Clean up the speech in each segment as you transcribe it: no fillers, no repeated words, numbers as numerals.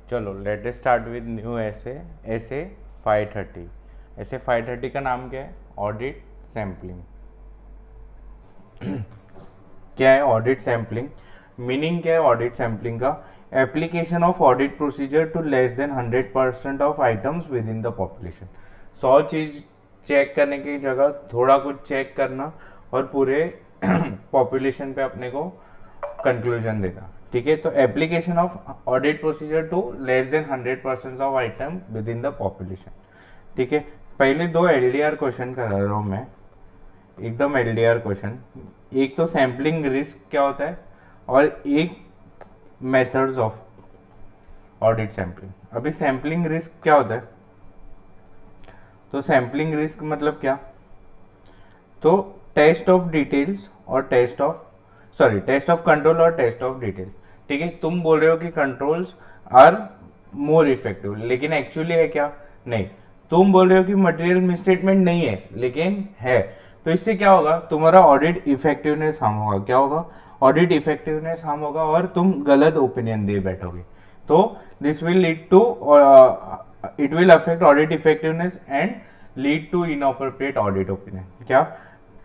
चलो let start with new ऐसे ऐसे 530। ऐसे 530 का नाम क्या है? Audit sampling. क्या है ऑडिट सैम्पलिंग? मीनिंग क्या है ऑडिट सैम्पलिंग का? Application of audit procedure to less than 100% of items with in the population. 100 चीज चेक करने की जगह थोड़ा कुछ चेक करना और पूरे पॉपुलेशन पे अपने को कंक्लूजन देना। ठीक है, तो application of audit procedure to less than 100% of item with in the population. ठीक है, पहले दो एलडीआर क्वेश्चन करा रहा हूँ मैं, एकदम एलडीआर क्वेश्चन। एक तो सैम्पलिंग रिस्क क्या होता है और एक मेथड्स ऑफ ऑडिट सैम्पलिंग। अभी सैम्पलिंग रिस्क क्या होता है? तो सैम्पलिंग रिस्क मतलब क्या? तो टेस्ट ऑफ डिटेल्स और टेस्ट ऑफ कंट्रोल और टेस्ट ऑफ डिटेल। ठीक है, तुम बोल रहे हो कि कंट्रोल्स आर मोर इफेक्टिव, लेकिन एक्चुअली है क्या? नहीं। तुम बोल रहे हो कि मटेरियल मिसस्टेटमेंट नहीं है, लेकिन है। तो इससे क्या होगा? तुम्हारा ऑडिट इफेक्टिवनेस हार्म होगा। क्या होगा? ऑडिट इफेक्टिवनेस हार्म होगा और तुम गलत ओपिनियन दे बैठोगे। तो this will lead to it will affect audit effectiveness and lead to inappropriate audit opinion. क्या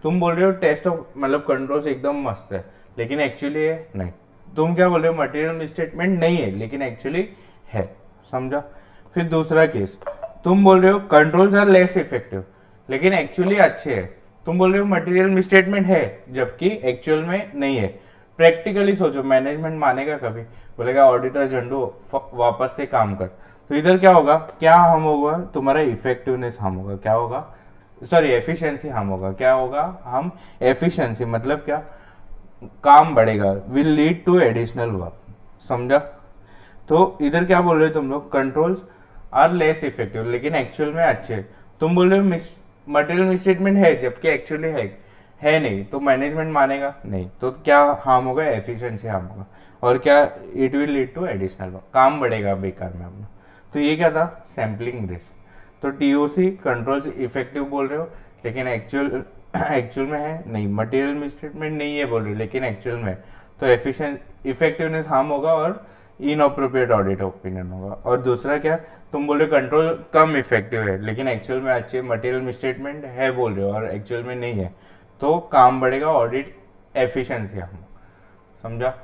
तुम बोल रहे हो टेस्ट ऑफ मतलब कंट्रोल्स एकदम मस्त है, लेकिन एक्चुअली है नहीं। तुम क्या बोल रहे हो? मटेरियल मिसस्टेटमेंट नहीं है, लेकिन एक्चुअली है। समझा? फिर दूसरा केस, तुम बोल रहे हो कंट्रोल्स आर लेस इफेक्टिव, लेकिन एक्चुअली अच्छे है। तुम बोल रहे हो मटेरियल मिसस्टेटमेंट है, जबकि एक्चुअल में नहीं है। प्रैक्टिकली सोचो, मैनेजमेंट मानेगा कभी? बोलेगा ऑडिटर झंडू वापस से काम कर। तो इधर क्या होगा? क्या हम होगा? तुम्हारा इफेक्टिवनेस हम होगा। क्या होगा? सॉरी, एफिशिएंसी हम होगा। क्या होगा? हम एफिशिएंसी मतलब क्या? काम बढ़ेगा, will lead to additional work. समझा? तो इधर क्या बोल रहे हो तुम लोग? कंट्रोल्स आर लेस इफेक्टिव, लेकिन एक्चुअल में अच्छे। तुम बोल रहे हो मटेरियल मिसस्टेटमेंट है, जबकि एक्चुअली है नहीं। तो मैनेजमेंट मानेगा नहीं। तो क्या हार्म होगा? एफिशिएंसी हार्म होगा। और क्या? It will lead to additional work, काम बढ़ेगा बेकार में अपना। तो ये क्या था? Sampling risk. तो टीओसी कंट्रोल्स इफेक्टिव बोल रहे हो, लेकिन एक्चुअल में है नहीं। मटेरियल मिसस्टेटमेंट नहीं है बोल रहे हो, लेकिन एक्चुअल में। तो इफेक्टिवनेस हार्म होगा और इनअप्रोप्रिएट ऑडिट ओपिनियन होगा। और दूसरा क्या? तुम बोल रहे हो कंट्रोल कम इफेक्टिव है, लेकिन एक्चुअल में अच्छे। मटेरियल मिसस्टेटमेंट है बोल रहे हो और एक्चुअल में नहीं है। तो काम बढ़ेगा, ऑडिट एफिशिएंसी हम। समझा?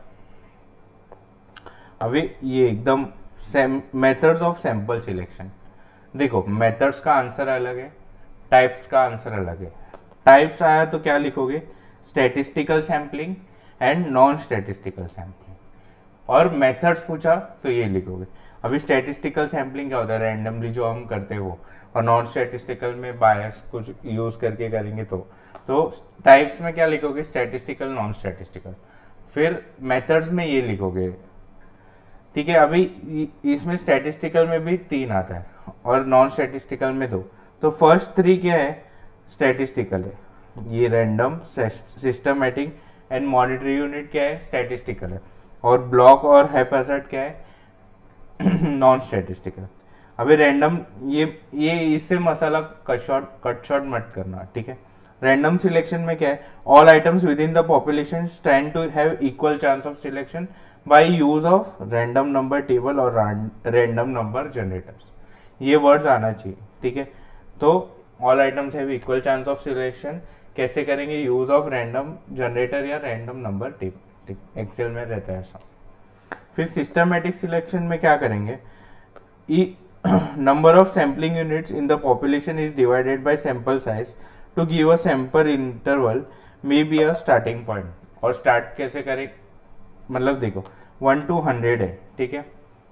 अभी ये एकदम मेथड्स ऑफ सैंपल सिलेक्शन। देखो, मेथड्स का आंसर अलग है, टाइप्स का आंसर अलग है। टाइप्स आया तो क्या लिखोगे? Statistical sampling and non statistical sampling. और मेथड्स पूछा तो ये लिखोगे। अभी स्टैटिस्टिकल सैम्पलिंग क्या होता है? रैंडमली जो हम करते हैं वो। और नॉन स्टैटिस्टिकल में बायस कुछ यूज करके करेंगे। तो टाइप्स में क्या लिखोगे? Statistical, non statistical. फिर मेथड्स में ये लिखोगे। ठीक है, अभी इसमें स्टैटिस्टिकल में भी 3 आता है और नॉन स्टैटिस्टिकल में 2। तो फर्स्ट 3 क्या है? स्टैटिस्टिकल है। ये random, systematic and monetary unit क्या है? स्टैटिस्टिकल है। और ब्लॉक और हैप्पैजार्ड क्या है? Non statistical. अभी रैंडम, ये इससे मसाला कट शॉर्ट मत करना। ठीक है, रैंडम सिलेक्शन में क्या है? All items with in the population stand to have equal chance of selection by use of random number table और रैंडम नंबर जनरेटर्स। ये वर्ड्स आना चाहिए। ठीक है, तो all items have equal chance of selection कैसे करेंगे? यूज ऑफ रैंडम जनरेटर या रैंडम नंबर टेबल। ठीक, एक्सेल में रहता है ऐसा। फिर सिस्टमैटिक सिलेक्शन में क्या करेंगे? Number of sampling units in the population is divided by sample size to give a sample interval may be a starting point. और स्टार्ट कैसे करें? मतलब देखो, 1 to 100 है। ठीक है,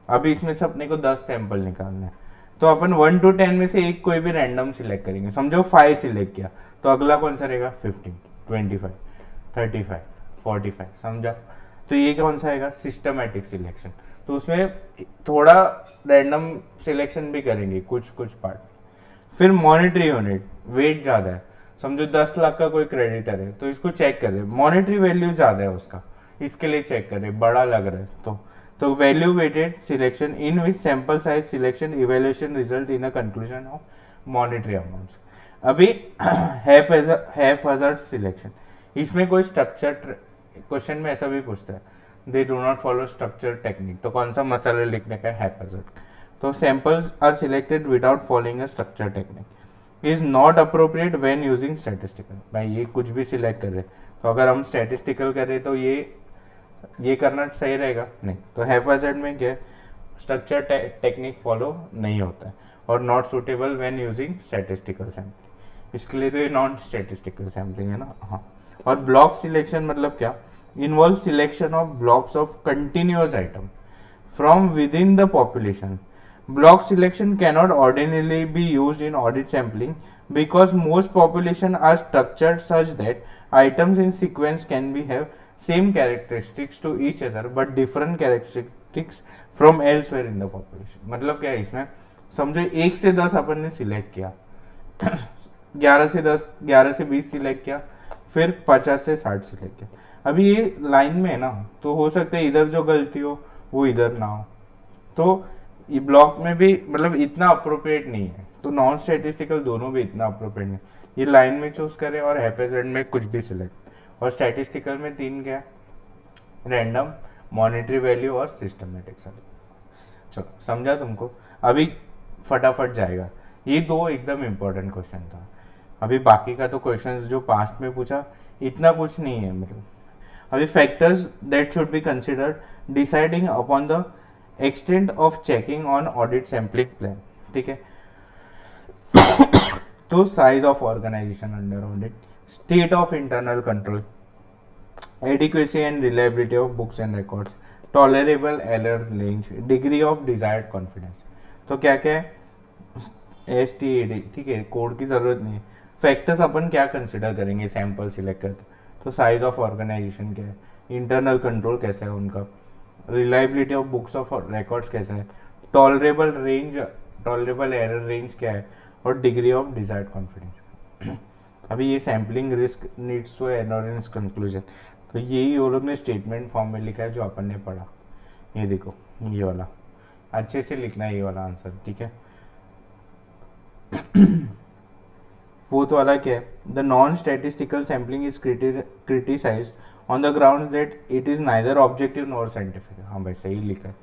अभी इसमें से अपने को 10 सैंपल निकालना है। तो अपन 1 to 10 में से एक कोई भी रैंडम सिलेक्ट करेंगे। समझो 5 सिलेक्ट किया, तो अगला कौन सा रहेगा? 15, 25, 35, 45। समझा? तो ये कौन सा आएगा? Systematic selection. तो उसमें थोड़ा रैंडम सिलेक्शन भी करेंगे, कुछ कुछ पार्ट। फिर मॉनिटरी यूनिट, वेट ज़्यादा है। समझो 10 लाख का कोई क्रेडिटर है, तो इसको चेक कर रहे, मॉनिटरी वैल्यू ज़्यादा है उसका, इसके लिए चेक कर रहे, बड़ा लग रहा है। तो value weighted selection in which sample size selection evaluation result in a conclusion of monetary amounts. अभी हैप्पैजार्ड सिलेक्शन, इसमें कोई स्ट्रक्चर क्वेश्चन में ऐसा भी पूछता है। They do not follow structure technique. तो कौन सा मसाला लिखने का है हैप्पैज़ार्ड। तो samples are selected without following a structure technique is not appropriate when using statistical. भाई ये कुछ भी सिलेक्ट कर रहे, तो अगर हम स्टैटिस्टिकल कर रहे तो ये करना सही रहेगा नहीं। तो हैप्पैज़ार्ड में क्या स्ट्रक्चर टेक्निक फॉलो नहीं होता है और not suitable when using statistical sampling. इसके लिए तो ये नॉन स्टैटिस्टिकल सैम्पलिंग है ना। हाँ, और ब्लॉक सिलेक्शन मतलब क्या, involve selection of blocks of continuous item from within the population. Block selection cannot ordinarily be used in audit sampling because most population are structured such that items in sequence can be have same characteristics to each other but different characteristics from elsewhere in the population. मतलब क्या है इसमें, समझो 1 से 10 अपन ने select किया 11 से 10 11 से 20 सिलेक्ट किया, फिर 50 से 60 सिलेक्ट किया। अभी ये लाइन में है ना, तो हो सकता है इधर जो गलती हो वो इधर ना हो, तो ये ब्लॉक में भी मतलब इतना अप्रोप्रिएट नहीं है। तो नॉन स्टैटिस्टिकल दोनों भी इतना अप्रोप्रिएट नहीं, ये लाइन में चूज करें और हैप्पैज़ार्ड में कुछ भी सिलेक्ट। और स्टैटिस्टिकल में 3 क्या है, रैंडम, मॉनेटरी वैल्यू और सिस्टमेटिक। चलो समझा तुमको, अभी फटाफट जाएगा। ये 2 एकदम इम्पोर्टेंट क्वेश्चन था। अभी बाकी का तो क्वेश्चन जो पास्ट में पूछा इतना कुछ नहीं है मतलब। अभी factors that should be considered deciding upon the extent of checking on audit sampling plan. ठीक है, तो size of organisation under audit, state of internal control, adequacy and reliability of books and records, tolerable error range, degree of desired confidence. तो क्या क्या है, STAD। ठीक है, code की जरूरत नहीं है। फैक्टर्स अपन क्या कंसिडर करेंगे सैंपल सिलेक्ट करके, तो साइज ऑफ ऑर्गेनाइजेशन क्या है, इंटरनल कंट्रोल कैसा है उनका, reliability of books of records कैसा है, टॉलरेबल एरर रेंज क्या है, और डिग्री ऑफ डिजायर्ड कॉन्फिडेंस। अभी ये sampling risk needs to erroneous conclusion, तो यही वो लोग ने स्टेटमेंट फॉर्म में लिखा है जो अपन ने पढ़ा। ये देखो ये वाला अच्छे से लिखना है, ये वाला आंसर। ठीक है, फोर्थ वाला क्या है, the non statistical sampling is criticised on the grounds that it is neither objective nor scientific. हाँ भाई सही लिखा है।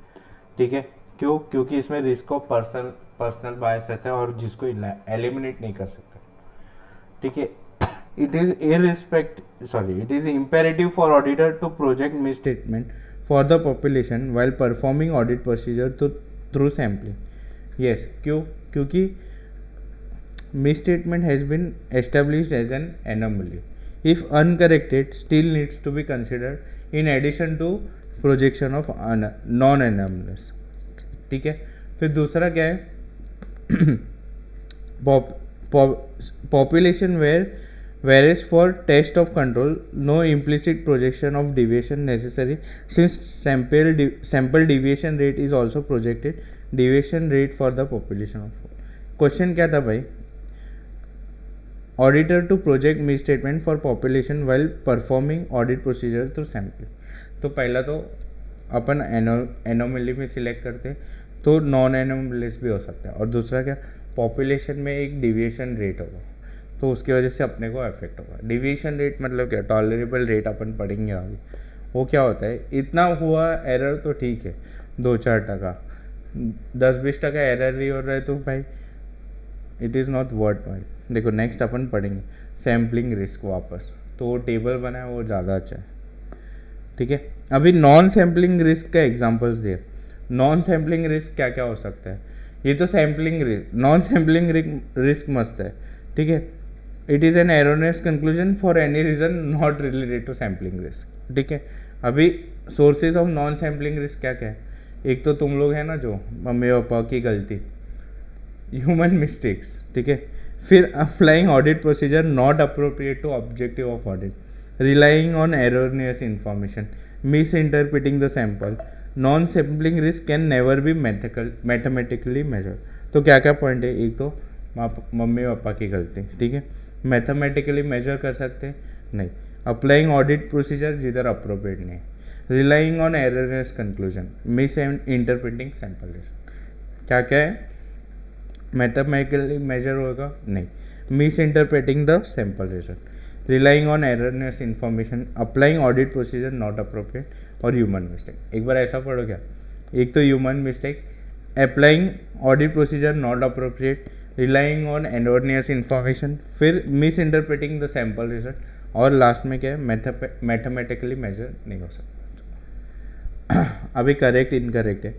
ठीक है, क्यों, क्योंकि इसमें रिस्क ऑफ पर्सनल बायस रहता है और जिसको एलिमिनेट नहीं कर सकते। ठीक है, it is imperative for auditor to project misstatement for the population while performing audit procedure through sampling. Yes, क्योंकि misstatement has been established as an anomaly. If uncorrected, still needs to be considered in addition to projection of non-anomalous. ठीक है, फिर दूसरा क्या है, population whereas for test of control no implicit projection of deviation necessary since sample deviation rate is also projected deviation rate for the population of। Question क्या था भाई, auditor to project misstatement for population while performing audit procedure through sampling। तो पहला तो अपन anomaly में select करते तो non एनोमलिस भी हो सकता है, और दूसरा क्या, पॉपुलेशन में एक डिविएशन रेट होगा तो उसकी वजह से अपने को इफेक्ट होगा। डिविएशन रेट मतलब क्या, टॉलरेबल रेट अपन पढ़ेंगे अभी। वो क्या होता है, इतना हुआ एरर तो ठीक है 2-4%, 10-20% एरर ही हो रहा है तो भाई it is not worth while. देखो नेक्स्ट अपन पढ़ेंगे सैम्पलिंग रिस्क वापस, तो वो टेबल बना है वो ज़्यादा अच्छा है। ठीक है, अभी नॉन सैम्पलिंग रिस्क का एग्जांपल्स दे। नॉन सैम्पलिंग रिस्क क्या क्या हो सकता है, ये तो sampling risk, non sampling risk मस्त है। ठीक है, it is an erroneous conclusion for any reason not related to sampling risk. ठीक है, अभी sources of non sampling risk क्या क्या है, एक तो तुम लोग है ना जो मम्मी पापा की गलती, ह्यूमन मिस्टेक्स। ठीक है, फिर applying audit procedure not appropriate to objective of audit, relying on erroneous information, misinterpreting the sample, non-sampling risk can never be mathematically measured। तो क्या क्या पॉइंट है, एक तो मम्मी पापा की गलती। ठीक है, मैथमेटिकली मेजर कर सकते हैं नहीं, अप्लाइंग ऑडिट प्रोसीजर जिधर अप्रोप्रिएट नहीं, relying on erroneous conclusion, misinterpreting sample risk. क्या क्या है, मैथमेटिकली मेजर होगा नहीं, misinterpreting the sample result, relying on erroneous information, applying audit procedure not appropriate, और ह्यूमन मिस्टेक। एक बार ऐसा पढ़ो क्या, एक तो human mistake, applying audit procedure not appropriate, relying on erroneous information, फिर misinterpreting the sample result, और लास्ट में क्या है, मैथमेटिकली मेजर नहीं हो सकता। अभी करेक्ट इनकरेक्ट है।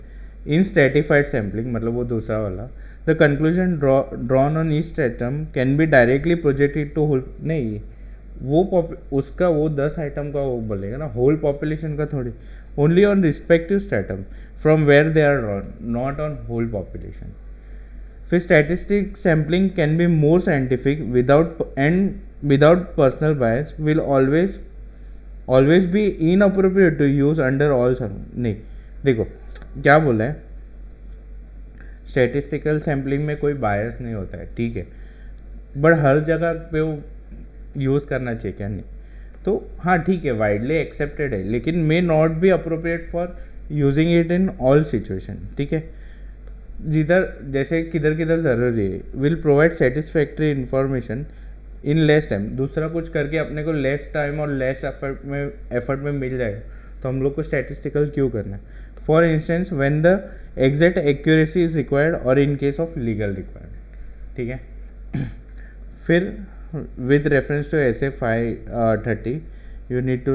इन स्ट्रेटिफाइड सैम्पलिंग मतलब वो दूसरा वाला, the conclusion drawn on each stratum can be directly projected to whole, नहीं वो उसका वो 10 आइटम का वो बोलेगा ना, होल पॉपुलेशन का थोड़ी, only on respective stratum from where they are drawn, not on whole population. फिर statistic sampling can be more scientific without personal bias, will always be inappropriate to use under all नहीं। देखो क्या बोला है, statistical sampling में कोई बायस नहीं होता है, ठीक है, बट हर जगह पे वो यूज़ करना चाहिए क्या, नहीं। तो हाँ ठीक है, वाइडली एक्सेप्टेड है, लेकिन may not be appropriate for using it in all situation, ठीक है। जिधर जैसे किधर किधर ज़रूरी है, will provide satisfactory information in less time, दूसरा कुछ करके अपने को लेस टाइम और लेस एफर्ट में मिल जाएगा, तो हम लोग को स्टैटिस्टिकल क्यों करना है। For instance when the exact accuracy is required और in case of legal requirement, ठीक है। फिर with reference to SA 530 you need to,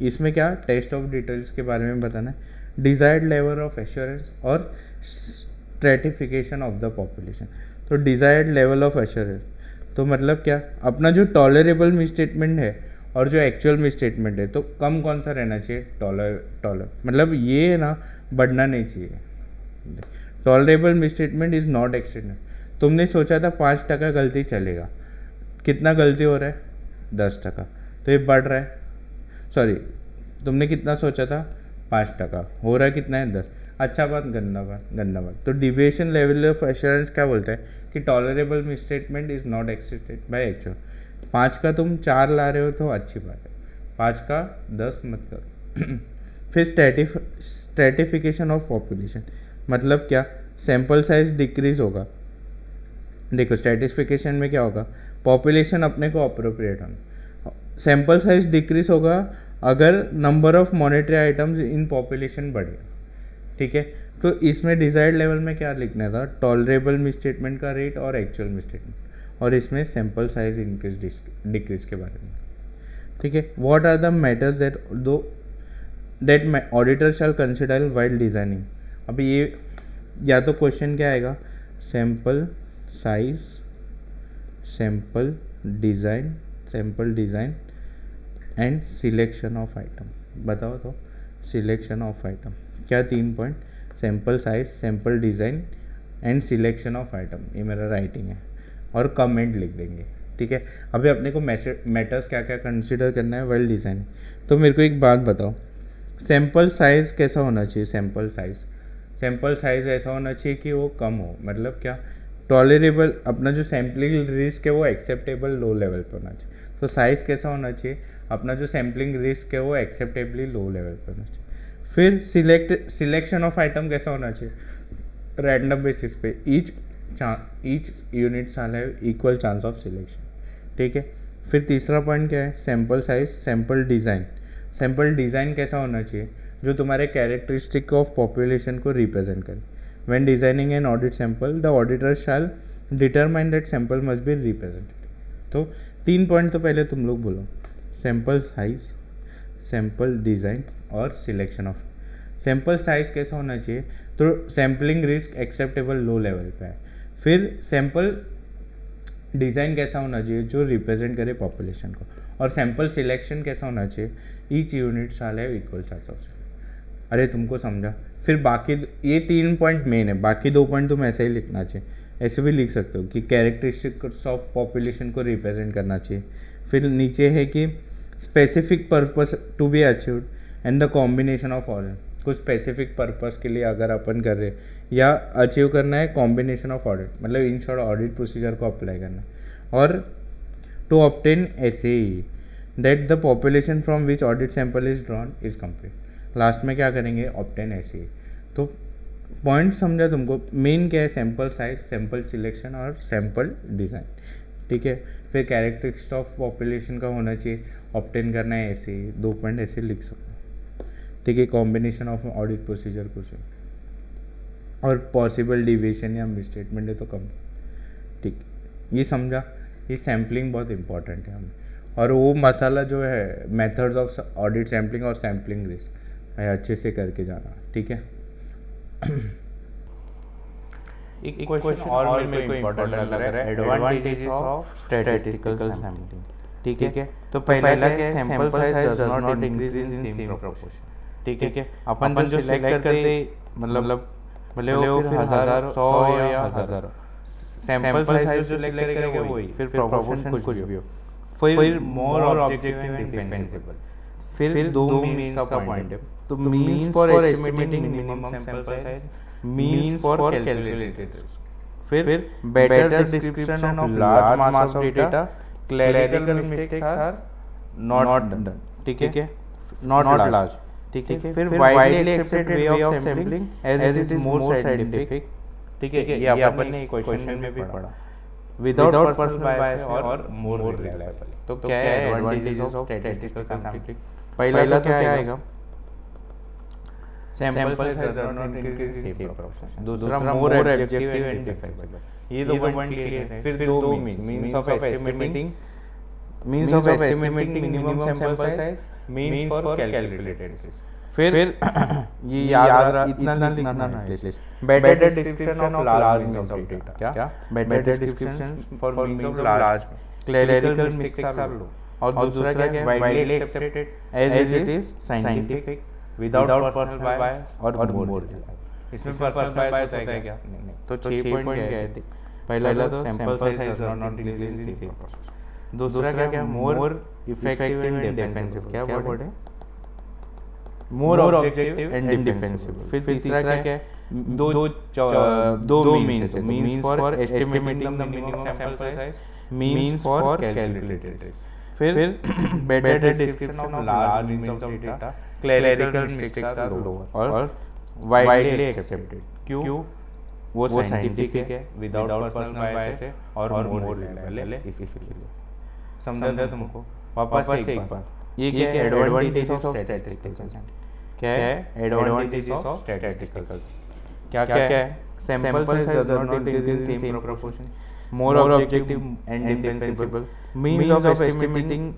इसमें क्या टेस्ट ऑफ डिटेल्स के बारे में बताना है, डिजायर्ड लेवल ऑफ एश्योरेंस और स्ट्रेटिफिकेशन ऑफ द पॉपुलेशन। तो डिजायर्ड लेवल ऑफ एश्योरेंस तो मतलब क्या, अपना जो टॉलरेबल मिसस्टेटमेंट है और जो एक्चुअल मिसस्टेटमेंट है, तो कम कौन सा रहना चाहिए, टॉलर मतलब ये ना बढ़ना नहीं चाहिए। Tolerable misstatement is not extended. तुमने सोचा था 5% गलती चलेगा, कितना गलती हो रहा है 10%, तो ये बढ़ रहा है, सॉरी तुमने कितना सोचा था 5%, हो रहा है कितना है 10, अच्छा बात गंदा बात। तो डिविएशन लेवल ऑफ एश्योरेंस क्या बोलता है कि tolerable misstatement is not accepted by actual. 5 का तुम 4 ला रहे हो तो अच्छी बात है, 5 का 10 मत करो। फिर स्ट्रेटिफिकेशन ऑफ पॉपुलेशन मतलब क्या, सैंपल साइज डिक्रीज होगा। देखो स्ट्रेटिफिकेशन में क्या होगा, पॉपुलेशन अपने को अप्रोप्रिएट होना, सैंपल साइज डिक्रीज होगा अगर number of monetary items in population बढ़ेगा, ठीक है। तो इसमें डिजायर्ड लेवल में क्या लिखना था, टॉलरेबल मिसस्टेटमेंट का रेट और एक्चुअल मिसस्टेटमेंट, और इसमें सैंपल साइज इंक्रीज डिक्रीज के बारे में, ठीक है। What are the matters that auditor shall consider while designing. अभी ये या तो क्वेश्चन क्या आएगा, sample size, sample design and selection of item. बताओ तो सिलेक्शन ऑफ आइटम क्या, 3 point, sample size, sample design and selection of item, ये मेरा राइटिंग है, और कमेंट लिख देंगे, ठीक है। अभी अपने को मैटर्स क्या क्या कंसिडर करना है वेल डिज़ाइन। तो मेरे को एक बात बताओ, सैंपल साइज़ कैसा होना चाहिए, सैंपल साइज़ ऐसा होना चाहिए कि वो कम हो, मतलब क्या, टॉलरेबल, अपना जो सैम्पलिंग रिस्क है वो एक्सेप्टेबल लो लेवल पर होना चाहिए। तो साइज़ कैसा होना चाहिए, अपना जो सैम्पलिंग रिस्क है वो एक्सेप्टेबली लो लेवल पर होना चाहिए। फिर सिलेक्शन ऑफ आइटम कैसा होना चाहिए, रैंडम बेसिस पे, ईच यूनिट साल है इक्वल चांस ऑफ सिलेक्शन, ठीक है। फिर तीसरा पॉइंट क्या है, सैंपल साइज, सैंपल डिज़ाइन कैसा होना चाहिए, जो तुम्हारे कैरेक्टरिस्टिक ऑफ पॉपुलेशन को रिप्रेजेंट करे। When designing an audit sample, the auditor shall determine that sample must be represented. तो 3 पॉइंट तो पहले तुम लोग बोलो, सैंपल साइज, सैंपल डिज़ाइन और सिलेक्शन ऑफ। सैंपल साइज कैसा होना चाहिए, तो sampling risk acceptable low level पे है। फिर सैंपल डिज़ाइन कैसा होना चाहिए, जो रिप्रेजेंट करे पॉपुलेशन को, और सैंपल सिलेक्शन कैसा होना चाहिए, ईच यूनिट साल है इक्वल चांस ऑफ। अरे तुमको समझा। फिर बाकी ये 3 पॉइंट मेन है, बाकी 2 पॉइंट तुम ऐसे ही लिखना चाहिए, ऐसे भी लिख सकते हो कि कैरेक्टरिस्टिक्स ऑफ पॉपुलेशन को रिप्रेजेंट करना चाहिए। फिर नीचे है कि specific purpose to be achieved and the combination of order, कुछ स्पेसिफिक पर्पस के लिए अगर अपन कर रहे या अचीव करना है कॉम्बिनेशन ऑफ ऑडिट, मतलब इन शॉर्ट ऑडिट प्रोसीजर को अप्लाई करना, और to obtain SAE that the population from which audit sample is drawn is complete. Last में क्या करेंगे, ऑब्टेन SAE। तो पॉइंट समझा तुमको, मेन क्या है, सैंपल साइज, सैंपल सिलेक्शन और सैंपल डिज़ाइन, ठीक है। फिर कैरेक्टरिस्टिक्स ऑफ पॉपुलेशन का होना चाहिए, ऑब्टेन करना है SAE, 2 पॉइंट ऐसे लिख सकते हो। ठीक है, कॉम्बिनेशन ऑफ ऑडिट प्रोसीजर कुछ है और पॉसिबल डिविएशन या मिसस्टेटमेंट है तो कम, ठीक, ये समझा। ये सैम्पलिंग बहुत इंपॉर्टेंट है हमें, और वो मसाला जो है मेथड्स ऑफ ऑडिट सैम्पलिंग और सैम्पलिंग रिस्क है अच्छे से करके जाना, ठीक है। एक क्वेश्चन और मेरे को इम्पोर्टेंट लग रहा है, एडवांटेजेस ऑफ स्टैटिस्टिकल सैम्पलिंग, ठीक है। तो पहला क्या है, sample size does not increase in same proportion, ठीक है। अपन जो सिलेक्ट करते मतलब भले वो फिर 1000 100 या 1000 सैंपल साइज जो सिलेक्ट करेगा वही, फिर प्रोपोर्शन कुछ भी हो, फिर मोर ऑब्जेक्टिव एंड डिफेंसिबल, फिर दो मीन्स का पॉइंट है। तो means for estimating minimum sample size, means for calculated risk, फिर better description of large mass of data, clerical mistakes are not done, ठीक है, नॉट लार्ज, ठीक है। फिर widely accepted way of sampling as it is more scientific, ठीक है, ये अपन ने क्वेश्चन में भी पढ़ा, विदाउट पर्सनल बायस और मोर रिलायबल। तो क्या है एडवांटेजेस ऑफ स्टैटिस्टिकल सैम्पलिंग? पहला तो क्या आएगा, sample size does not increase in same proportion, दूसरा मोर ऑब्जेक्टिव एंड डिफेंसिबल, ये दो पॉइंट क्लियर है। फिर दो means of estimating minimum sample size, means for calculated risk. फिर ये याद इतना लिखना ना है, better description of large means of data, क्या better description for means of large, clerical mistakes are low, और दूसरा क्या है, widely accepted as it is scientific without personal bias और मोर रिलायबल। इसमें पर्सनल बायस होता है क्या? नहीं। तो 6 पॉइंट क्या है, पहला तो sample size does not increase in same proportion, दूसरा क्या, मोर इफेक्टिव एंड डिफेंसिव, क्या वर्ड है, मोर ऑब्जेक्टिव एंड डिफेंसिबल। फिर तीसरा क्या है, दो means for estimating the minimum sample size, means for calculated risk. फिर better description of large means of data, clerical mistakes are lower और वाइडली एक्सेप्टेड, क्यों, वो साइंटिफिक है, विदाउट पर्सनल बायस है और मोर रिलायबल है। इसलिए समझा तुमको? वापस से एक बार, ये क्या है, एडवांटेजेस ऑफ स्टैटिस्टिकल सैम्पलिंग, क्या है एडवांटेजेस ऑफ स्टैटिस्टिकल, क्या है, sample size does not increase in same proportion, more objective and defensible, means of estimating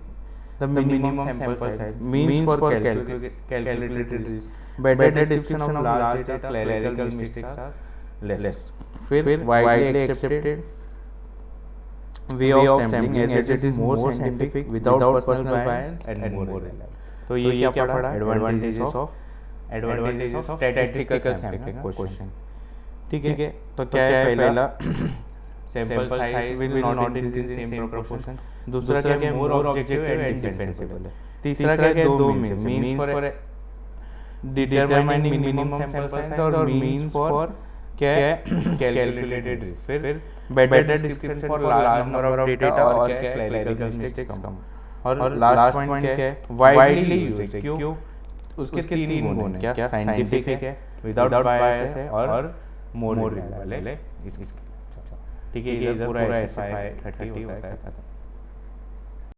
the minimum sample size, means for calculated risk, better description of large data, clerical mistakes are less. फिर widely accepted way of sampling as it is more scientific without personal bias and more reliable। तो ये क्या पढ़ा, advantages of statistical sampling question, ठीक है। तो क्या है, पहला sample size will not increase in same proportion, दूसरा क्या है, मोर ऑब्जेक्टिव एंड डिफेंसिबल है, तीसरा क्या है, दो means for determining minimum sample size और मीन्स फॉर क्या है, कैलकुलेटेड रिस्क। फिर better description for large number of data और क्या है, क्लरिकल मिस्टेक्स कम, और लास्ट पॉइंट क्या है, वाइडली यूज्ड, क्यों, उसके तीन गुण हैं, क्या साइंटिफिक है, विदाउट बायस है और मोर रिलायबल है। ठीक है, ये पूरा SFI 30 होता है।